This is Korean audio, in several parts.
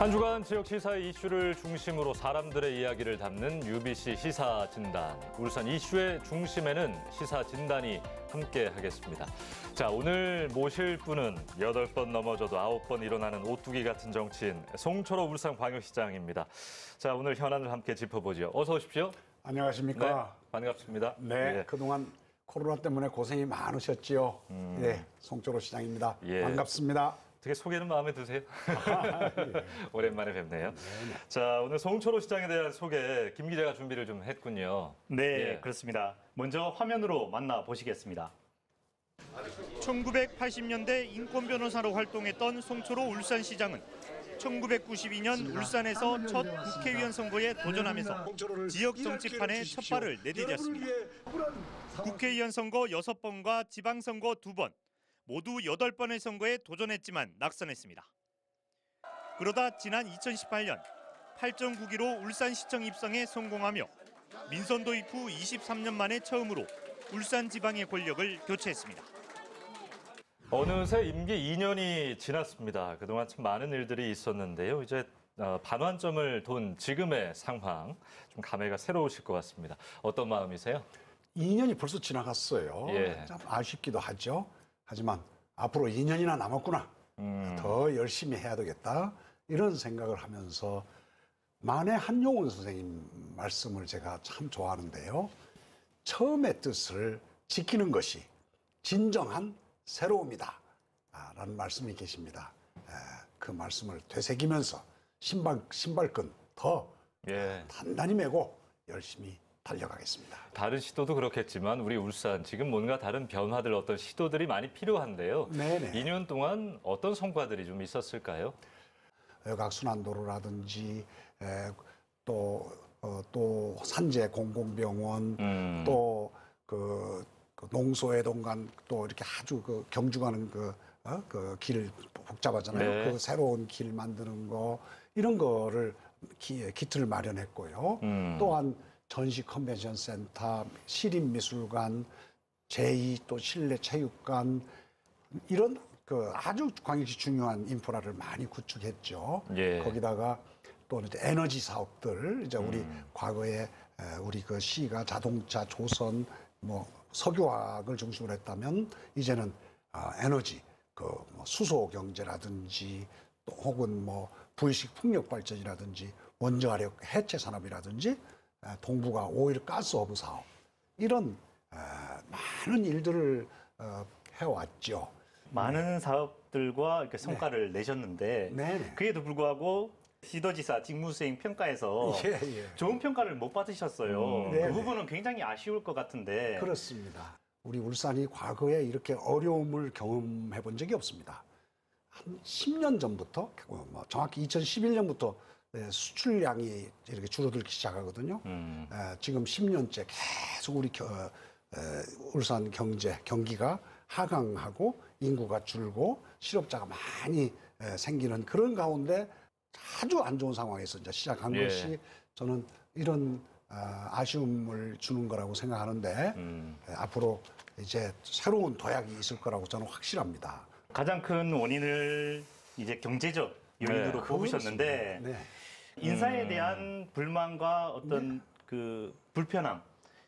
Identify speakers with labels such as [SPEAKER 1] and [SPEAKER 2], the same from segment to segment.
[SPEAKER 1] 한 주간 지역 시사의 이슈를 중심으로 사람들의 이야기를 담는 UBC 시사진단. 울산 이슈의 중심에는 시사진단이 함께하겠습니다. 자, 오늘 모실 분은 8번 넘어져도 9번 일어나는 오뚜기 같은 정치인 송철호 울산광역시장입니다. 자, 오늘 현안을 함께 짚어보죠. 어서 오십시오.
[SPEAKER 2] 안녕하십니까.
[SPEAKER 1] 네, 반갑습니다.
[SPEAKER 2] 네,
[SPEAKER 1] 예.
[SPEAKER 2] 그동안 코로나 때문에 고생이 많으셨지요. 네, 송철호 시장입니다.
[SPEAKER 1] 예.
[SPEAKER 2] 반갑습니다.
[SPEAKER 1] 어떻게 소개는 마음에 드세요?
[SPEAKER 2] 예.
[SPEAKER 1] 오랜만에 뵙네요. 자, 오늘 송철호 시장에 대한 소개 김 기자가 준비를 좀 했군요.
[SPEAKER 3] 네,
[SPEAKER 1] 예.
[SPEAKER 3] 그렇습니다. 먼저 화면으로 만나보시겠습니다. 1980년대 인권 변호사로 활동했던 송철호 울산시장은 1992년 울산에서 첫 국회의원 선거에 도전하면서 지역 정치판에 첫 발을 내디뎠습니다. 국회의원 선거 6번과 지방선거 2번, 모두 8번의 선거에 도전했지만 낙선했습니다. 그러다 지난 2018년 8.9기로 울산시청 입성에 성공하며 민선 도입 후 23년 만에 처음으로 울산지방의 권력을 교체했습니다.
[SPEAKER 1] 어느새 임기 2년이 지났습니다. 그동안 참 많은 일들이 있었는데요. 이제 반환점을 돈 지금의 상황, 좀 감회가 새로우실 것 같습니다. 어떤 마음이세요?
[SPEAKER 2] 2년이 벌써 지나갔어요.
[SPEAKER 1] 예.
[SPEAKER 2] 참 아쉽기도 하죠. 하지만 앞으로 2년이나 남았구나. 더 열심히 해야 되겠다. 이런 생각을 하면서 만해 한용운 선생님 말씀을 제가 참 좋아하는데요. 처음의 뜻을 지키는 것이 진정한 새로움이다. 라는 말씀이 계십니다. 그 말씀을 되새기면서 신발끈 더
[SPEAKER 1] 예.
[SPEAKER 2] 단단히 메고 열심히 달려가겠습니다.
[SPEAKER 1] 다른 시도도 그렇겠지만 우리 울산 지금 뭔가 다른 변화들 어떤 시도들이 많이 필요한데요.
[SPEAKER 2] 네네.
[SPEAKER 1] 2년 동안 어떤 성과들이 좀 있었을까요?
[SPEAKER 2] 외곽순환도로라든지 또 산재 공공병원 또 그 농소해동간 또 이렇게 아주 그 경주 가는 그 길 복잡하잖아요.
[SPEAKER 1] 네.
[SPEAKER 2] 그 새로운 길 만드는 거 이런 거를 기틀을 마련했고요. 또한 전시 컨벤션 센터, 시립미술관, 제2 또 실내 체육관 이런 그 아주 광역시 중요한 인프라를 많이 구축했죠.
[SPEAKER 1] 예.
[SPEAKER 2] 거기다가 또 이제 에너지 사업들 이제 우리 과거에 우리 그 시가 자동차, 조선, 뭐 석유화학을 중심으로 했다면 이제는 에너지 뭐 수소 경제라든지 또 혹은 뭐 불식 풍력 발전이라든지 원자력 해체 산업이라든지 동북아 오일 가스 허브 사업 이런 많은 일들을 해왔죠.
[SPEAKER 3] 많은 사업들과 이렇게 성과를 내셨는데
[SPEAKER 2] 네네.
[SPEAKER 3] 그에도 불구하고 시도지사 직무수행 평가에서
[SPEAKER 2] 예.
[SPEAKER 3] 좋은 평가를 못 받으셨어요.
[SPEAKER 2] 네네.
[SPEAKER 3] 그 부분은 굉장히 아쉬울 것 같은데.
[SPEAKER 2] 그렇습니다. 우리 울산이 과거에 이렇게 어려움을 경험해 본 적이 없습니다. 한 10년 전부터, 정확히 2011년부터 수출량이 이렇게 줄어들기 시작하거든요. 지금 10년째 계속 우리 울산 경기가 하강하고 인구가 줄고 실업자가 많이 생기는 그런 가운데 아주 안 좋은 상황에서 이제 시작한
[SPEAKER 1] 예.
[SPEAKER 2] 것이 저는 이런 아쉬움을 주는 거라고 생각하는데 앞으로 이제 새로운 도약이 있을 거라고 저는 확실합니다.
[SPEAKER 3] 가장 큰 원인을 이제 경제적 요인으로
[SPEAKER 1] 네.
[SPEAKER 3] 꼽으셨는데
[SPEAKER 2] 네.
[SPEAKER 3] 인사에 대한 불만과 어떤
[SPEAKER 2] 네.
[SPEAKER 3] 불편함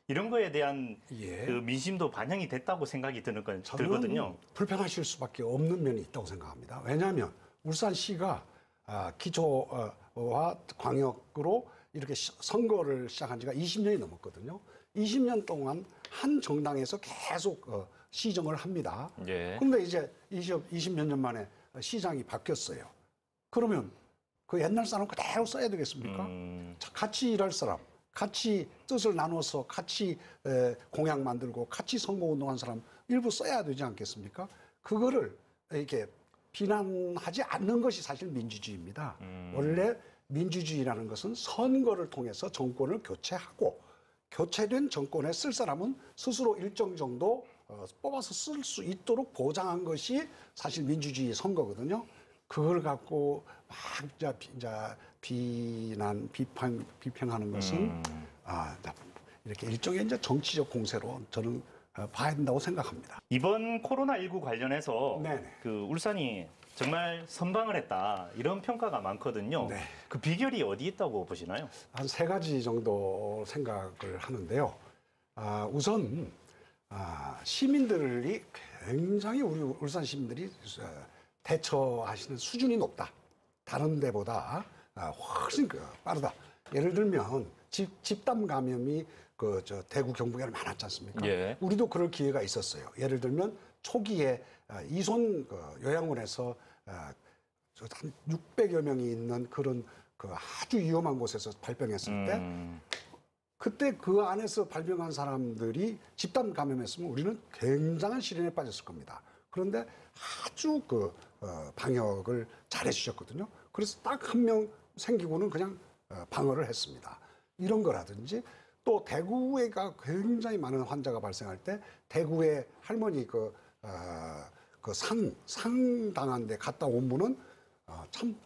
[SPEAKER 3] 이런 거에 대한
[SPEAKER 2] 예.
[SPEAKER 3] 그 민심도 반영이 됐다고 생각이 들거든요.
[SPEAKER 2] 저는 불편하실 수밖에 없는 면이 있다고 생각합니다. 왜냐하면 울산시가 기초와 광역으로 이렇게 선거를 시작한 지가 20년이 넘었거든요. 20년 동안 한 정당에서 계속 시정을 합니다.
[SPEAKER 1] 예.
[SPEAKER 2] 그런데 이제 20몇 년 만에 시장이 바뀌었어요. 그러면 그 옛날 사람 그대로 써야 되겠습니까? 같이 일할 사람, 같이 뜻을 나눠서 같이 공약 만들고 같이 선거운동한 사람 일부 써야 되지 않겠습니까? 그거를 이렇게 비난하지 않는 것이 사실 민주주의입니다. 원래 민주주의라는 것은 선거를 통해서 정권을 교체하고 교체된 정권에 쓸 사람은 스스로 일정 정도 뽑아서 쓸 수 있도록 보장한 것이 사실 민주주의 선거거든요. 그걸 갖고 막 비판하는 것은 이렇게 일종의 이제 정치적 공세로 저는 봐야 된다고 생각합니다.
[SPEAKER 3] 이번 코로나19 관련해서
[SPEAKER 2] 네네.
[SPEAKER 3] 그 울산이 정말 선방을 했다 이런 평가가 많거든요.
[SPEAKER 2] 네.
[SPEAKER 3] 그 비결이 어디 있다고 보시나요?
[SPEAKER 2] 한 세 가지 정도 생각을 하는데요. 우선 시민들이 굉장히 우리 울산 시민들이 대처하시는 수준이 높다. 다른 데보다 훨씬 빠르다. 예를 들면 집단 감염이 대구 경북에는 많았지 않습니까?
[SPEAKER 1] 예.
[SPEAKER 2] 우리도 그럴 기회가 있었어요. 예를 들면 초기에 이손 요양원에서 한 600여 명이 있는 그런 아주 위험한 곳에서 발병했을 때 그때 그 안에서 발병한 사람들이 집단 감염했으면 우리는 굉장한 시련에 빠졌을 겁니다. 그런데 아주 방역을 잘 해주셨거든요. 그래서 딱 한 명 생기고는 그냥 방어를 했습니다. 이런 거라든지 또 대구에가 굉장히 많은 환자가 발생할 때 대구의 할머니 상 당한 데 갔다 온 분은 참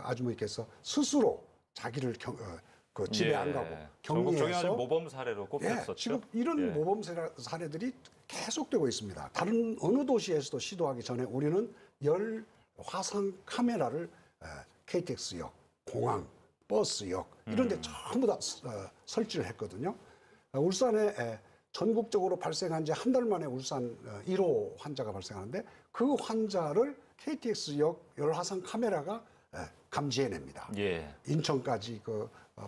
[SPEAKER 2] 아주머니께서 스스로 자기를 집에
[SPEAKER 1] 예.
[SPEAKER 2] 안 가고
[SPEAKER 1] 전국적인 아주
[SPEAKER 2] 격리해서
[SPEAKER 1] 모범 사례로 꼽혔었죠.
[SPEAKER 2] 지금 이런
[SPEAKER 1] 예.
[SPEAKER 2] 모범 사례들이 계속되고 있습니다. 다른 어느 도시에서도 시도하기 전에 우리는 화상 카메라를 KTX역, 공항, 버스역 이런 데 전부 다 설치를 했거든요. 울산에 전국적으로 발생한 지 한 달 만에 울산 1호 환자가 발생하는데 그 환자를 KTX역 열화상 카메라가 감지해냅니다.
[SPEAKER 1] 예.
[SPEAKER 2] 인천까지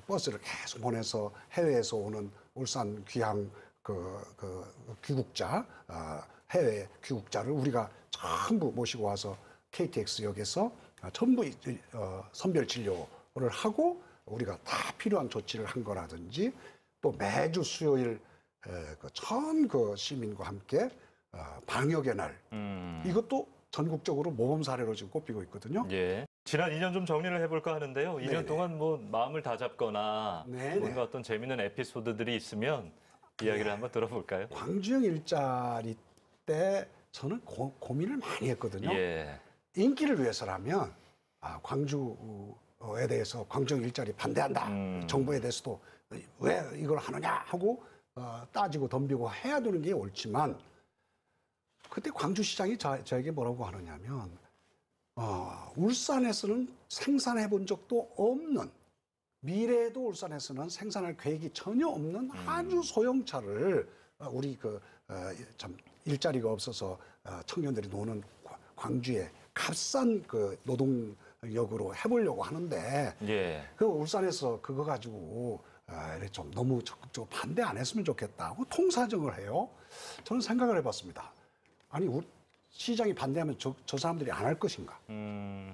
[SPEAKER 2] 버스를 계속 보내서 해외에서 오는 울산 귀향 귀국자, 해외 귀국자를 우리가 전부 모시고 와서 KTX역에서 전부 선별 진료를 하고 우리가 다 필요한 조치를 한 거라든지 또 매주 수요일 전 시민과 함께 방역의 날 이것도 전국적으로 모범 사례로 지금 꼽히고 있거든요.
[SPEAKER 1] 예. 지난 2년 좀 정리를 해볼까 하는데요. 2년
[SPEAKER 2] 네네.
[SPEAKER 1] 동안 뭐 마음을 다잡거나
[SPEAKER 2] 네네.
[SPEAKER 1] 뭔가 어떤 재미있는 에피소드들이 있으면 이야기를 한번 들어볼까요?
[SPEAKER 2] 광주형 일자리 때 저는 고민을 많이 했거든요.
[SPEAKER 1] 예.
[SPEAKER 2] 인기를 위해서라면 광주에 대해서 광주형 일자리 반대한다. 정부에 대해서도 왜 이걸 하느냐 하고 따지고 덤비고 해야 되는 게 옳지만 그때 광주시장이 저에게 뭐라고 하느냐면 울산에서는 생산해 본 적도 없는 미래에도 울산에서는 생산할 계획이 전혀 없는 아주 소형차를 우리 참 일자리가 없어서 청년들이 노는 광주에 값싼 노동력으로 해보려고 하는데
[SPEAKER 1] 예.
[SPEAKER 2] 울산에서 그거 가지고 좀 너무 적극적으로 반대 안 했으면 좋겠다고 통사정을 해요. 저는 생각을 해봤습니다. 아니 시장이 반대하면 저 사람들이 안 할 것인가?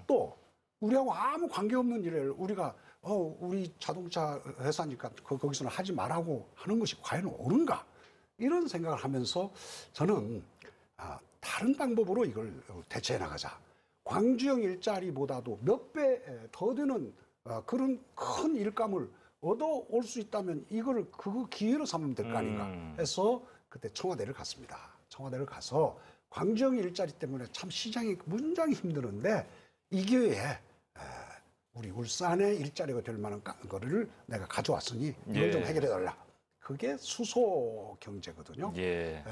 [SPEAKER 2] 또 우리하고 아무 관계없는 일을 우리가 우리 자동차 회사니까 거기서는 하지 말라고 하는 것이 과연 옳은가? 이런 생각을 하면서 저는 다른 방법으로 이걸 대처해 나가자. 광주형 일자리보다도 몇 배 더 되는 그런 큰 일감을 얻어올 수 있다면 이걸 그거 기회로 삼으면 될 거 아닌가 해서 그때 청와대를 갔습니다. 청와대를 가서 광주형 일자리 때문에 참 시장이 굉장히 힘드는데 이 기회에 우리 울산의 일자리가 될 만한 거를 내가 가져왔으니 이걸 좀 해결해 달라. 그게 수소 경제거든요.
[SPEAKER 1] 예.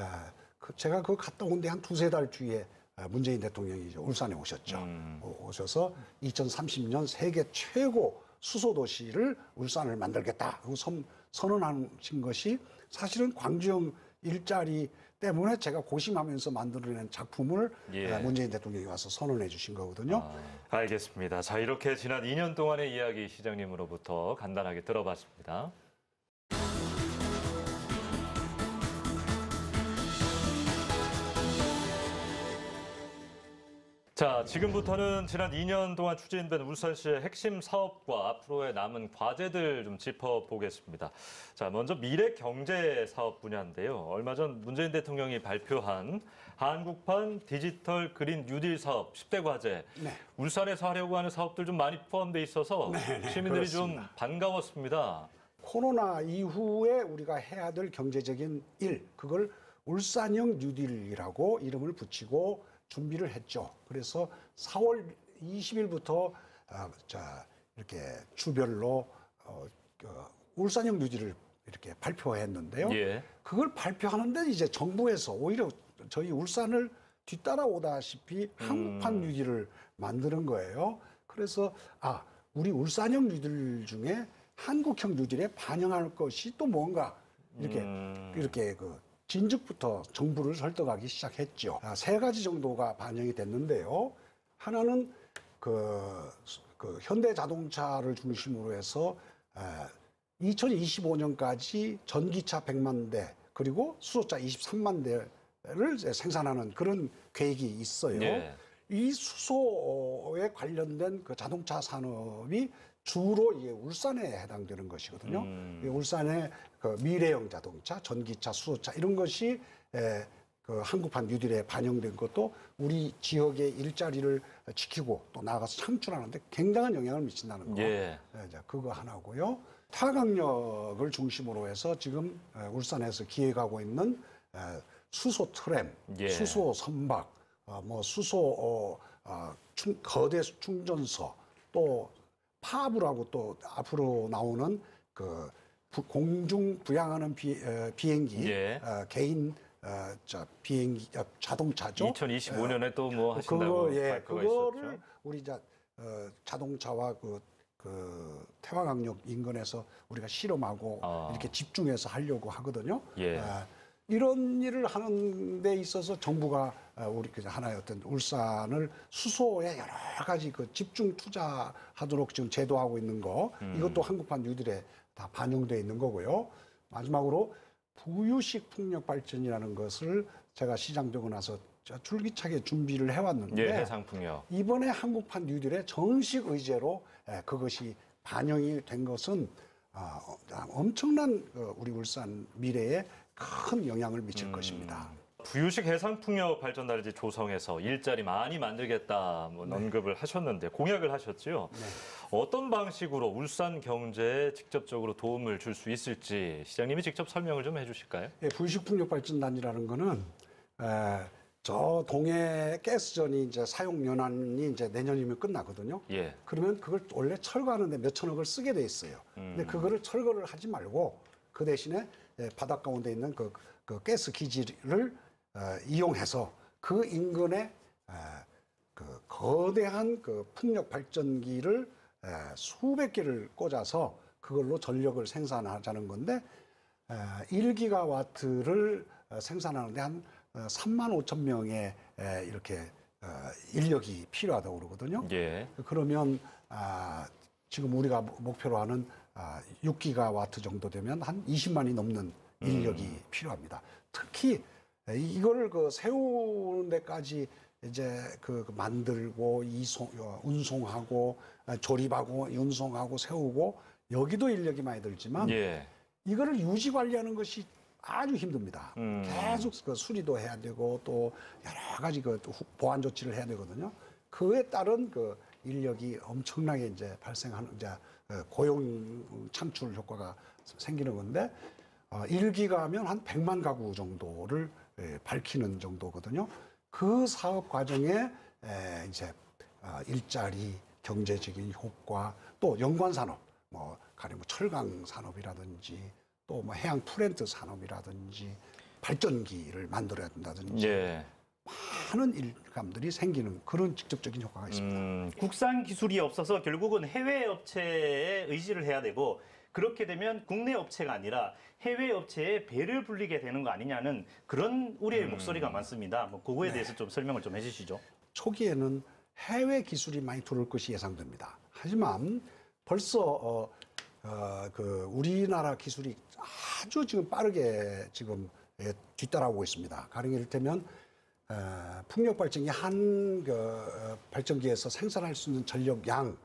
[SPEAKER 2] 제가 그거 갔다 온 데 한 두세 달 뒤에 문재인 대통령이 울산에 오셨죠. 오셔서 2030년 세계 최고 수소 도시를 울산을 만들겠다. 그리고 선언하신 것이 사실은 광주형 일자리 때문에 제가 고심하면서 만들어낸 작품을 문재인 대통령이 와서 선언해 주신 거거든요.
[SPEAKER 1] 알겠습니다. 자, 이렇게 지난 2년 동안의 이야기 시장님으로부터 간단하게 들어봤습니다. 자, 지금부터는 지난 2년 동안 추진된 울산시의 핵심 사업과 앞으로의 남은 과제들 좀 짚어보겠습니다. 자, 먼저 미래 경제 사업 분야인데요. 얼마 전 문재인 대통령이 발표한 한국판 디지털 그린 뉴딜 사업 10대 과제.
[SPEAKER 2] 네.
[SPEAKER 1] 울산에서 하려고 하는 사업들 좀 많이 포함돼 있어서 시민들이
[SPEAKER 2] 그렇습니다.
[SPEAKER 1] 좀 반가웠습니다.
[SPEAKER 2] 코로나 이후에 우리가 해야 될 경제적인 일, 그걸 울산형 뉴딜이라고 이름을 붙이고 준비를 했죠. 그래서 4월 20일부터 이렇게 주별로 울산형 뉴딜을 이렇게 발표했는데요.
[SPEAKER 1] 예.
[SPEAKER 2] 그걸 발표하는데 이제 정부에서 오히려 저희 울산을 뒤따라오다시피 한국판 뉴딜을 만드는 거예요. 그래서 우리 울산형 뉴딜 중에 한국형 뉴딜에 반영할 것이 또 뭔가 이렇게 그 진즉부터 정부를 설득하기 시작했죠. 세 가지 정도가 반영이 됐는데요. 하나는 그 현대자동차를 중심으로 해서 2025년까지 전기차 100만 대 그리고 수소차 23만 대를 생산하는 그런 계획이 있어요.
[SPEAKER 1] 예.
[SPEAKER 2] 이 수소에 관련된 그 자동차 산업이 주로 이게 울산에 해당되는 것이거든요. 이 울산의 그 미래형 자동차, 전기차, 수소차 이런 것이 그 한국판 뉴딜에 반영된 것도 우리 지역의 일자리를 지키고 또 나아가서 창출하는데 굉장한 영향을 미친다는 거.
[SPEAKER 1] 예.
[SPEAKER 2] 이제 그거 하나고요. 타강역을 중심으로 해서 지금 울산에서 기획하고 있는 수소 트램,
[SPEAKER 1] 예.
[SPEAKER 2] 수소 선박, 수소 거대 충전소, 또 파브라고 또 앞으로 나오는 그 공중 부양하는 비행기,
[SPEAKER 1] 예.
[SPEAKER 2] 개인 비행기 자동차죠.
[SPEAKER 1] 2025년에 또 뭐 하신다고 발표가
[SPEAKER 2] 그거를
[SPEAKER 1] 있었죠.
[SPEAKER 2] 우리 자동차와 그 태화강역 인근에서 우리가 실험하고 이렇게 집중해서 하려고 하거든요.
[SPEAKER 1] 예.
[SPEAKER 2] 이런 일을 하는 데 있어서 정부가 우리 그 하나의 어떤 울산을 수소에 여러 가지 그 집중 투자하도록 지금 제도하고 있는 거 이것도 한국판 뉴딜에 다 반영되어 있는 거고요. 마지막으로 부유식 풍력 발전이라는 것을 제가 시장 되고 나서 줄기차게 준비를 해왔는데
[SPEAKER 1] 예, 해상풍력.
[SPEAKER 2] 이번에 한국판 뉴딜의 정식 의제로 그것이 반영이 된 것은 엄청난 우리 울산 미래에 큰 영향을 미칠 것입니다.
[SPEAKER 1] 부유식 해상풍력 발전단지 조성해서 일자리 많이 만들겠다 뭐 언급을 하셨는데 공약을 하셨죠.
[SPEAKER 2] 네.
[SPEAKER 1] 어떤 방식으로 울산 경제에 직접적으로 도움을 줄 수 있을지 시장님이 직접 설명을 좀 해주실까요?
[SPEAKER 2] 예, 부유식 풍력 발전단이라는 거는 저 동해 가스전이 이제 사용 연한이 이제 내년이면 끝나거든요.
[SPEAKER 1] 예.
[SPEAKER 2] 그러면 그걸 원래 철거하는데 몇 천억을 쓰게 돼 있어요. 근데 그거를 철거를 하지 말고 그 대신에 바닷 가운데 있는 그 가스 기지를 이용해서 그 인근에 그 거대한 그 풍력 발전기를 수백 개를 꽂아서 그걸로 전력을 생산하자는 건데 1기가와트를 생산하는데 한 3만 5천 명의 이렇게 인력이 필요하다고 그러거든요.
[SPEAKER 1] 예.
[SPEAKER 2] 그러면 지금 우리가 목표로 하는 6기가와트 정도 되면 한 20만이 넘는 인력이 필요합니다. 특히 이거를 세우는 데까지 이제 만들고 운송하고 조립하고 운송하고 세우고 여기도 인력이 많이 들지만
[SPEAKER 1] 예.
[SPEAKER 2] 이거를 유지 관리하는 것이 아주 힘듭니다. 계속 수리도 해야 되고 또 여러 가지 보안 조치를 해야 되거든요. 그에 따른 인력이 엄청나게 이제 발생하는 이제 고용 창출 효과가 생기는 건데 1기가 하면 한 100만 가구 정도를 밝히는 정도거든요. 그 사업 과정에 이제 일자리, 경제적인 효과, 또 연관 산업, 가령 철강 산업이라든지 또 해양 프렌트 산업이라든지 발전기를 만들어야 된다든지
[SPEAKER 1] 예.
[SPEAKER 2] 많은 일감들이 생기는 그런 직접적인 효과가 있습니다.
[SPEAKER 3] 국산 기술이 없어서 결국은 해외 업체에 의지를 해야 되고 그렇게 되면 국내 업체가 아니라 해외 업체에 배를 불리게 되는 거 아니냐는 그런 우려의 목소리가 많습니다. 그거에 대해서 좀 설명을 좀 해주시죠.
[SPEAKER 2] 초기에는 해외 기술이 많이 들어올 것이 예상됩니다. 하지만 벌써 우리나라 기술이 아주 지금 빠르게 지금 뒤따라오고 있습니다. 가령 이를테면 풍력 발전기 한 발전기에서 생산할 수 있는 전력 양이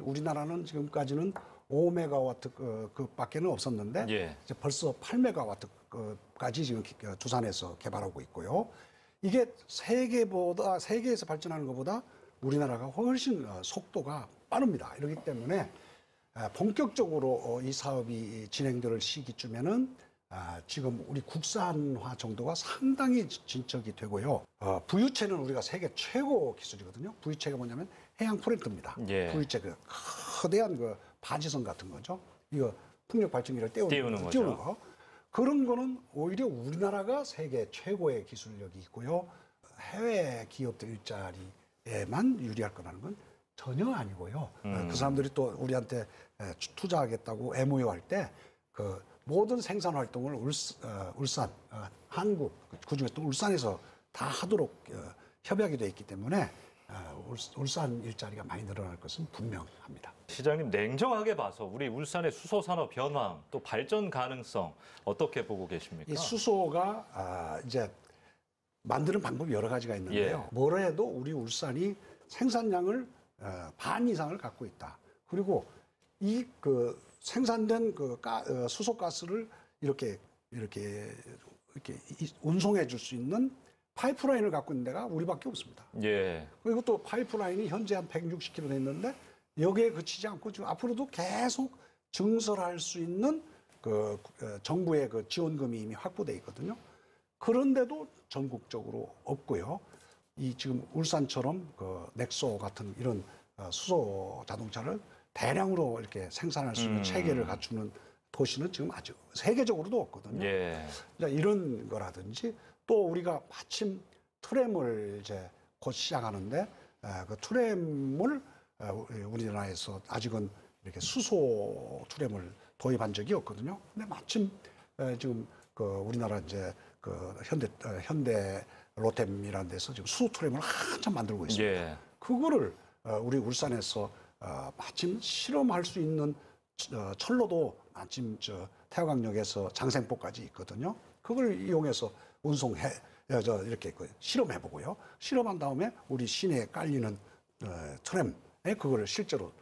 [SPEAKER 2] 우리나라는 지금까지는 5메가와트 그밖에는 없었는데
[SPEAKER 1] 예.
[SPEAKER 2] 이제 벌써 8메가와트까지 지금 두산에서 개발하고 있고요. 이게 세계에서 발전하는 것보다 우리나라가 훨씬 속도가 빠릅니다. 이렇기 때문에 본격적으로 이 사업이 진행될 시기쯤에는 지금 우리 국산화 정도가 상당히 진척이 되고요. 부유체는 우리가 세계 최고 기술이거든요. 부유체가 뭐냐면 해양 프렌트입니다.
[SPEAKER 1] 예.
[SPEAKER 2] 부유체 거대한 바지선 같은 거죠. 이거 풍력 발전기를
[SPEAKER 1] 띄우는 거죠.
[SPEAKER 2] 띄우는 거. 그런 거는 오히려 우리나라가 세계 최고의 기술력이 있고요. 해외 기업들 일자리에만 유리할 거라는 건 전혀 아니고요. 그 사람들이 또 우리한테 투자하겠다고 MOU 할 때 그 모든 생산 활동을 울산, 한국, 그중에 또 울산에서 다 하도록 협약이 돼 있기 때문에 울산 일자리가 많이 늘어날 것은 분명합니다.
[SPEAKER 1] 시장님 냉정하게 봐서 우리 울산의 수소 산업 변화 또 발전 가능성 어떻게 보고 계십니까?
[SPEAKER 2] 이 수소가 이제 만드는 방법이 여러 가지가 있는데요.
[SPEAKER 1] 예.
[SPEAKER 2] 뭐라 해도 우리 울산이 생산량을 반 이상을 갖고 있다. 그리고 이 생산된 수소 가스를 이렇게 운송해 줄 수 있는 파이프라인을 갖고 있는 데가 우리밖에 없습니다.
[SPEAKER 1] 예.
[SPEAKER 2] 그리고 또 파이프라인이 현재 한 160km 됐는데 여기에 그치지 않고 지금 앞으로도 계속 증설할 수 있는 정부의 지원금이 이미 확보돼 있거든요. 그런데도 전국적으로 없고요. 이 지금 울산처럼 넥소 같은 이런 수소 자동차를 대량으로 이렇게 생산할 수 있는 체계를 갖추는 도시는 지금 아주 세계적으로도 없거든요.
[SPEAKER 1] 예.
[SPEAKER 2] 이런 거라든지 또 우리가 마침 트램을 이제 곧 시작하는데 그 트램을 우리나라에서 아직은 이렇게 수소 트램을 도입한 적이 없거든요. 근데 마침 지금 우리나라 이제 현대 로템이라는 데서 지금 수소 트램을 한참 만들고 있습니다.
[SPEAKER 1] 예.
[SPEAKER 2] 그거를 우리 울산에서 마침 실험할 수 있는 철로도 마침 태화강역에서 장생포까지 있거든요. 그걸 이용해서 이렇게 실험해 보고요. 실험한 다음에 우리 시내에 깔리는 트램에 그거를 실제로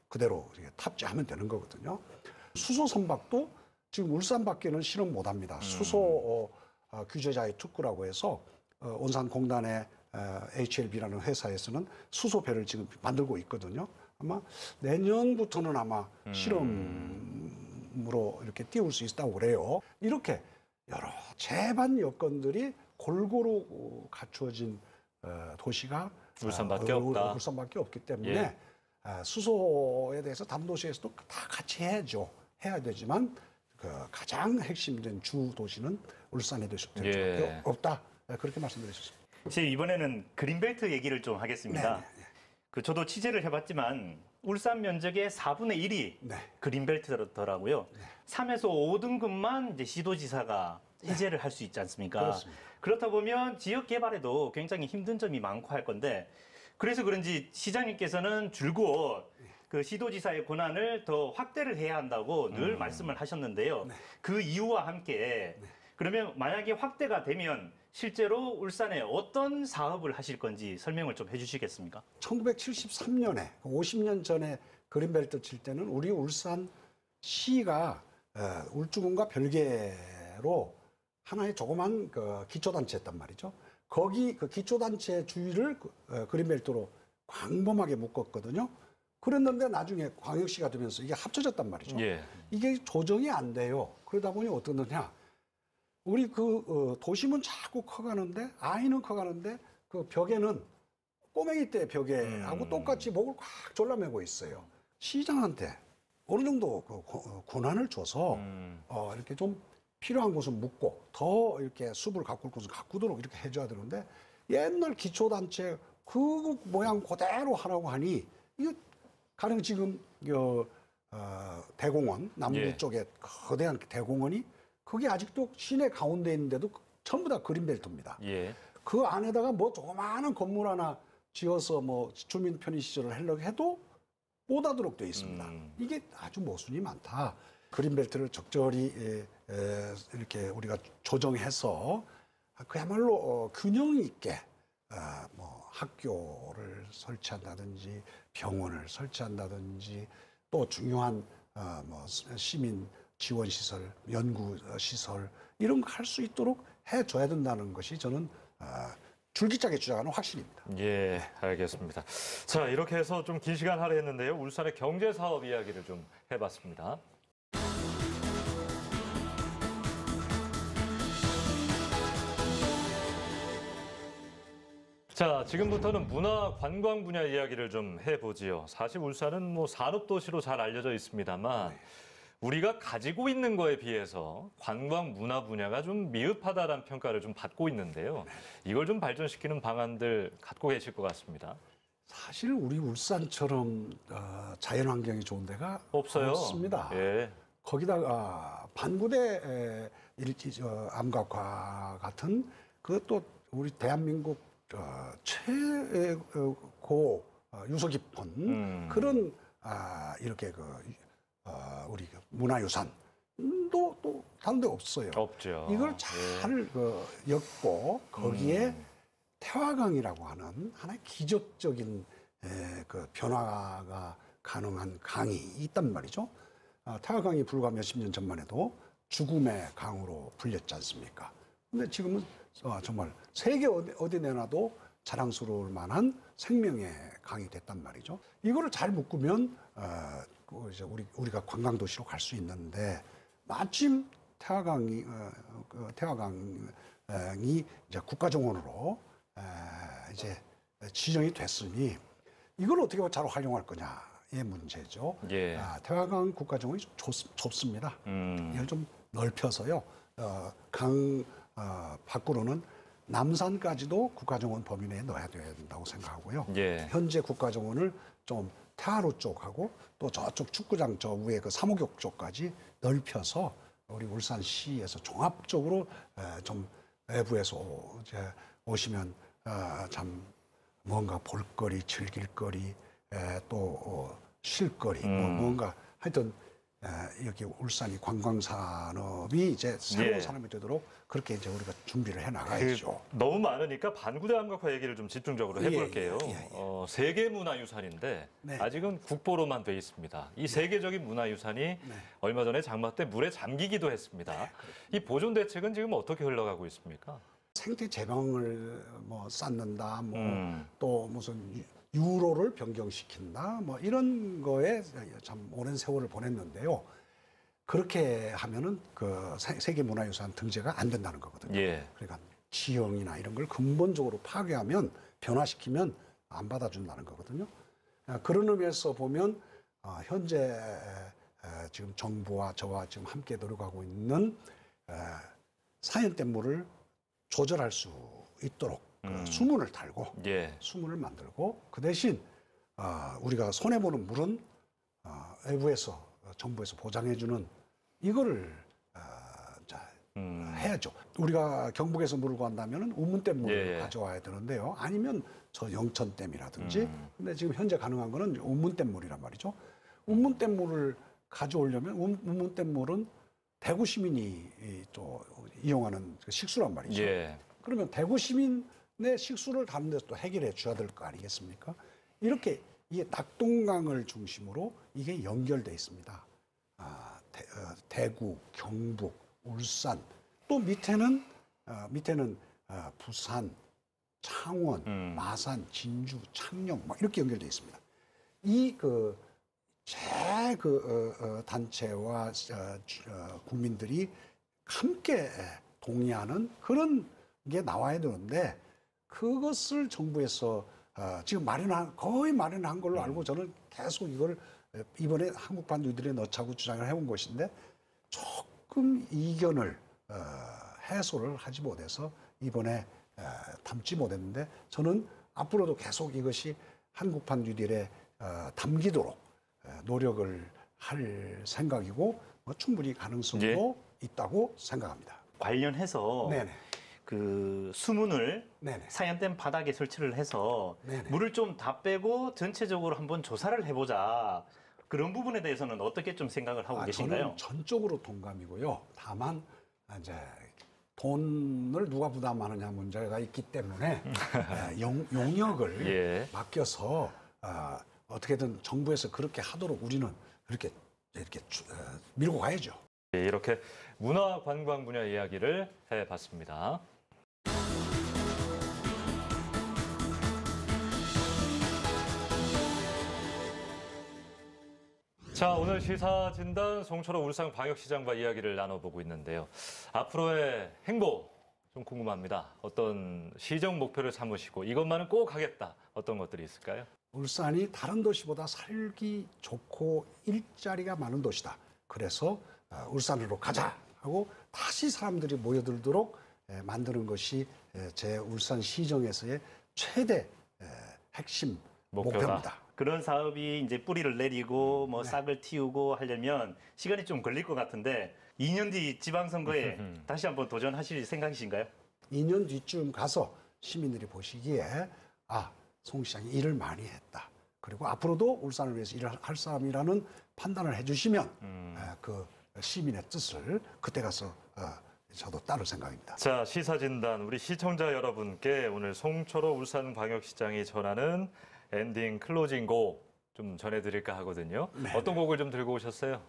[SPEAKER 2] 그대로 탑재하면 되는 거거든요. 수소 선박도 지금 울산밖에는 실험 못 합니다. 수소 규제자의 특구라고 해서 온산공단의 HLB라는 회사에서는 수소배를 지금 만들고 있거든요. 아마 내년부터는 아마 실험으로 이렇게 띄울 수 있다고 그래요. 이렇게 여러 제반 여건들이 골고루 갖추어진 도시가
[SPEAKER 1] 울산밖에 없다.
[SPEAKER 2] 울산밖에 없기 때문에
[SPEAKER 1] 예.
[SPEAKER 2] 수소에 대해서 담도시에서도 다 같이 해야죠. 해야 되지만 가장 핵심된 주 도시는 울산에 될 수밖에
[SPEAKER 1] 예.
[SPEAKER 2] 없다. 그렇게 말씀드렸습니다.
[SPEAKER 3] 이번에는 그린벨트 얘기를 좀 하겠습니다.
[SPEAKER 2] 네.
[SPEAKER 3] 저도 취재를 해봤지만 울산 면적의 4분의 1이
[SPEAKER 2] 네.
[SPEAKER 3] 그린벨트더라고요. 3에서 5등급만 이제 시도지사가 해제를 할 수 있지 않습니까?
[SPEAKER 2] 그렇습니다.
[SPEAKER 3] 그렇다 보면 지역 개발에도 굉장히 힘든 점이 많고 할 건데 그래서 그런지 시장님께서는 줄곧 그 시도지사의 권한을 더 확대를 해야 한다고 늘 말씀을 하셨는데요.
[SPEAKER 2] 네.
[SPEAKER 3] 그 이유와 함께 그러면 만약에 확대가 되면 실제로 울산에 어떤 사업을 하실 건지 설명을 좀 해주시겠습니까?
[SPEAKER 2] 1973년에 50년 전에 그린벨트 칠 때는 우리 울산시가 울주군과 별개로 하나의 조그만 기초단체였단 말이죠. 거기 그 기초단체 주위를 그린벨트로 광범하게 묶었거든요. 그랬는데 나중에 광역시가 되면서 이게 합쳐졌단 말이죠.
[SPEAKER 1] 예.
[SPEAKER 2] 이게 조정이 안 돼요. 그러다 보니 어떤 거냐. 우리 도심은 자꾸 커가는데 아이는 커가는데 그 벽에는 꼬맹이 때 벽에하고 똑같이 목을 꽉 졸라매고 있어요. 시장한테 어느 정도 권한을 줘서 이렇게 좀 필요한 곳은 묻고 더 이렇게 숲을 가꿀 곳은 가꾸도록 이렇게 해줘야 되는데 옛날 기초단체 그 모양 그대로 하라고 하니 이거 가령 지금 대공원 남부
[SPEAKER 1] 예.
[SPEAKER 2] 쪽에 거대한 대공원이 그게 아직도 시내 가운데 있는데도 전부 다 그린벨트입니다.
[SPEAKER 1] 예.
[SPEAKER 2] 그 안에다가 뭐 조그마한 건물 하나 지어서 뭐 주민 편의 시설을 하려고 해도 못 하도록 되어 있습니다. 이게 아주 모순이 많다. 그린벨트를 적절히 이렇게 우리가 조정해서 그야말로 균형 있게 뭐 학교를 설치한다든지 병원을 설치한다든지 또 중요한 뭐 시민 지원 시설, 연구 시설 이런 거 할 수 있도록 해줘야 된다는 것이 저는 줄기차게 주장하는 확신입니다.
[SPEAKER 1] 예, 알겠습니다. 자, 이렇게 해서 좀 긴 시간 할애했는데요. 울산의 경제 사업 이야기를 좀 해봤습니다. 자, 지금부터는 문화 관광 분야 이야기를 좀 해보지요. 사실 울산은 뭐 산업도시로 잘 알려져 있습니다만 우리가 가지고 있는 거에 비해서 관광 문화 분야가 좀 미흡하다라는 평가를 좀 받고 있는데요. 이걸 좀 발전시키는 방안들 갖고 계실 것 같습니다.
[SPEAKER 2] 사실 우리 울산처럼 자연 환경이 좋은 데가
[SPEAKER 1] 없어요.
[SPEAKER 2] 없습니다.
[SPEAKER 1] 예.
[SPEAKER 2] 거기다가 반구대 암각화 같은 그것도 우리 대한민국 최고 유서 깊은 그런 이렇게 우리 문화유산도 또 다른 데 없어요.
[SPEAKER 1] 없죠.
[SPEAKER 2] 이걸 잘 엮고 거기에 태화강이라고 하는 하나의 기적적인 변화가 가능한 강이 있단 말이죠. 태화강이 불과 몇십 년 전만 해도 죽음의 강으로 불렸지 않습니까? 근데 지금은 정말 세계 어디 내놔도 자랑스러울 만한 생명의 강이 됐단 말이죠. 이거를 잘 묶으면 이제 우리가 관광 도시로 갈 수 있는데 마침 태화강이 이제 국가정원으로 이제 지정이 됐으니 이걸 어떻게 잘 활용할 거냐의 문제죠.
[SPEAKER 1] 예.
[SPEAKER 2] 태화강 국가정원이 좀 좁습니다. 이걸 좀 넓혀서요. 강 밖으로는 남산까지도 국가정원 범위 내에 넣어야 된다고 생각하고요.
[SPEAKER 1] 예.
[SPEAKER 2] 현재 국가정원을 좀 태화로 쪽하고 또 저쪽 축구장 저 위에 그 사목역 쪽까지 넓혀서 우리 울산시에서 종합적으로 좀 외부에서 이제 오시면 참 뭔가 볼거리, 즐길거리, 또 쉴거리, 뭔가 하여튼 여기 울산이 관광산업이 이제 새로운
[SPEAKER 1] 예.
[SPEAKER 2] 산업이 되도록 그렇게 이제 우리가 준비를 해 나가야죠.
[SPEAKER 1] 너무 많으니까 반구대 암각화 얘기를 좀 집중적으로 해볼게요.
[SPEAKER 2] 예.
[SPEAKER 1] 세계문화유산인데
[SPEAKER 2] 네.
[SPEAKER 1] 아직은 국보로만 돼 있습니다. 이 세계적인 문화유산이 얼마 전에 장마 때 물에 잠기기도 했습니다. 이 보존 대책은 지금 어떻게 흘러가고 있습니까?
[SPEAKER 2] 생태 제방을 뭐 쌓는다, 뭐 또 무슨 유로를 변경시킨다, 뭐 이런 거에 참 오랜 세월을 보냈는데요. 그렇게 하면은 그 세계문화유산 등재가 안 된다는 거거든요.
[SPEAKER 1] 예.
[SPEAKER 2] 그러니까 지형이나 이런 걸 근본적으로 파괴하면 변화시키면 안 받아준다는 거거든요. 그런 의미에서 보면 현재 지금 정부와 저와 지금 함께 노력하고 있는 사연댐물을 조절할 수 있도록 수문을 달고
[SPEAKER 1] 예.
[SPEAKER 2] 수문을 만들고 그 대신 우리가 손해보는 물은 외부에서 정부에서 보장해주는 이거를 해야죠. 우리가 경북에서 물을 구한다면 운문댐물을
[SPEAKER 1] 예.
[SPEAKER 2] 가져와야 되는데요. 아니면 저 영천댐이라든지. 근데 지금 현재 가능한 거는 운문댐물이란 말이죠. 운문댐물을 가져오려면 운문댐물은 대구 시민이 또 이용하는 식수란 말이죠.
[SPEAKER 1] 예.
[SPEAKER 2] 그러면 대구 시민의 식수를 다른 데서 또 해결해 줘야 될 거 아니겠습니까? 이렇게 이게 낙동강을 중심으로 이게 연결돼 있습니다. 대구, 경북, 울산, 또 밑에는 부산, 창원, 마산, 진주, 창녕 막 이렇게 연결돼 있습니다. 이 단체와 국민들이 함께 동의하는 그런 게 나와야 되는데 그것을 정부에서 지금 거의 마련한 걸로 알고 저는 계속 이걸 이번에 한국판 뉴딜에 넣자고 주장을 해온 것인데 조금 이견을 해소를 하지 못해서 이번에 담지 못했는데 저는 앞으로도 계속 이것이 한국판 뉴딜에 담기도록 노력을 할 생각이고 충분히 가능성도 있다고 생각합니다.
[SPEAKER 3] 관련해서
[SPEAKER 2] 네네.
[SPEAKER 3] 그 수문을
[SPEAKER 2] 네네.
[SPEAKER 3] 사연댐 바닥에 설치를 해서
[SPEAKER 2] 네네.
[SPEAKER 3] 물을 좀 다 빼고 전체적으로 한번 조사를 해보자. 그런 부분에 대해서는 어떻게 좀 생각을 하고 계신가요?
[SPEAKER 2] 저는 전적으로 동감이고요. 다만 이제 돈을 누가 부담하느냐 문제가 있기 때문에 용역을
[SPEAKER 1] 예.
[SPEAKER 2] 맡겨서 어떻게든 정부에서 그렇게 하도록 우리는 이렇게 밀고 가야죠.
[SPEAKER 1] 예, 이렇게 문화관광 분야 이야기를 해봤습니다. 자, 오늘 시사진단 송철호 울산광역시장과 이야기를 나눠보고 있는데요. 앞으로의 행보 좀 궁금합니다. 어떤 시정 목표를 삼으시고 이것만은 꼭 하겠다. 어떤 것들이 있을까요?
[SPEAKER 2] 울산이 다른 도시보다 살기 좋고 일자리가 많은 도시다. 그래서 울산으로 가자 하고 다시 사람들이 모여들도록 만드는 것이 제 울산시정에서의 최대 핵심
[SPEAKER 1] 목표다.
[SPEAKER 2] 목표입니다.
[SPEAKER 3] 그런 사업이 이제 뿌리를 내리고 뭐 싹을 틔우고 하려면 시간이 좀 걸릴 것 같은데 2년 뒤 지방선거에 다시 한번 도전하실 생각이신가요?
[SPEAKER 2] 2년 뒤쯤 가서 시민들이 보시기에 송 시장이 일을 많이 했다. 그리고 앞으로도 울산을 위해서 일을 할 사람이라는 판단을 해주시면 그 시민의 뜻을 그때 가서 저도 따를 생각입니다.
[SPEAKER 1] 자, 시사진단 우리 시청자 여러분께 오늘 송철호 울산광역시장이 전하는 엔딩 클로징 곡 좀 전해드릴까 하거든요.
[SPEAKER 2] 네.
[SPEAKER 1] 어떤 곡을 좀 들고 오셨어요?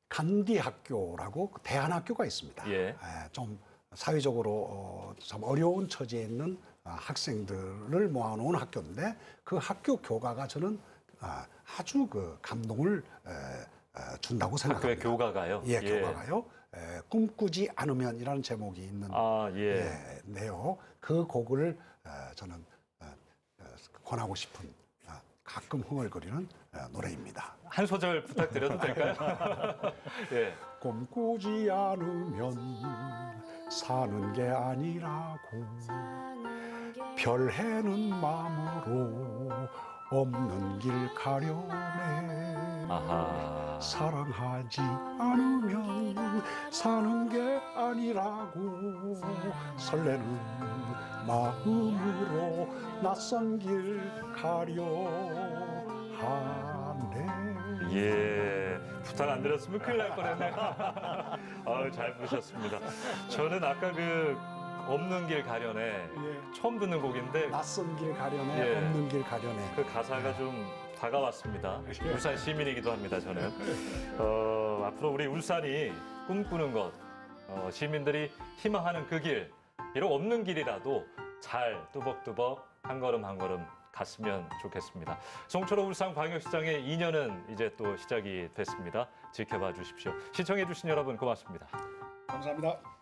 [SPEAKER 2] 간디 학교라고 대안학교가 있습니다.
[SPEAKER 1] 예.
[SPEAKER 2] 좀 사회적으로 참 어려운 처지에 있는 학생들을 모아놓은 학교인데 그 학교 교가가 저는 아주 그 감동을 준다고
[SPEAKER 1] 학교의
[SPEAKER 2] 생각합니다.
[SPEAKER 1] 교가가요?
[SPEAKER 2] 예, 교가가요. 꿈꾸지 않으면이라는 제목이 있는 네요. 그 곡을 저는 권하고 싶은 가끔 흥얼거리는 노래입니다.
[SPEAKER 1] 한 소절 부탁드려도 될까요? 예.
[SPEAKER 2] 꿈꾸지 않으면 사는 게 아니라고 별해는 마음으로 없는 길 가려네
[SPEAKER 1] 아하.
[SPEAKER 2] 사랑하지 않으면 사는 게 아니라고 설레는 마음으로 낯선 길 가려 하네.
[SPEAKER 1] 예. 부탁 안 드렸으면 큰일 날 뻔했네요. 아유, 잘 부르셨습니다. 저는 아까 그 없는 길 가려내
[SPEAKER 2] 예.
[SPEAKER 1] 처음 듣는 곡인데
[SPEAKER 2] 낯선 길 가려내
[SPEAKER 1] 예.
[SPEAKER 2] 없는 길 가려내.
[SPEAKER 1] 그 가사가 좀 다가왔습니다. 울산 시민이기도 합니다, 저는. 앞으로 우리 울산이 꿈꾸는 것, 시민들이 희망하는 그 길, 비록 없는 길이라도 잘 뚜벅뚜벅 한 걸음 한 걸음 갔으면 좋겠습니다. 송철호 울산광역시장의 2년은 이제 또 시작이 됐습니다. 지켜봐 주십시오. 시청해 주신 여러분 고맙습니다.
[SPEAKER 2] 감사합니다.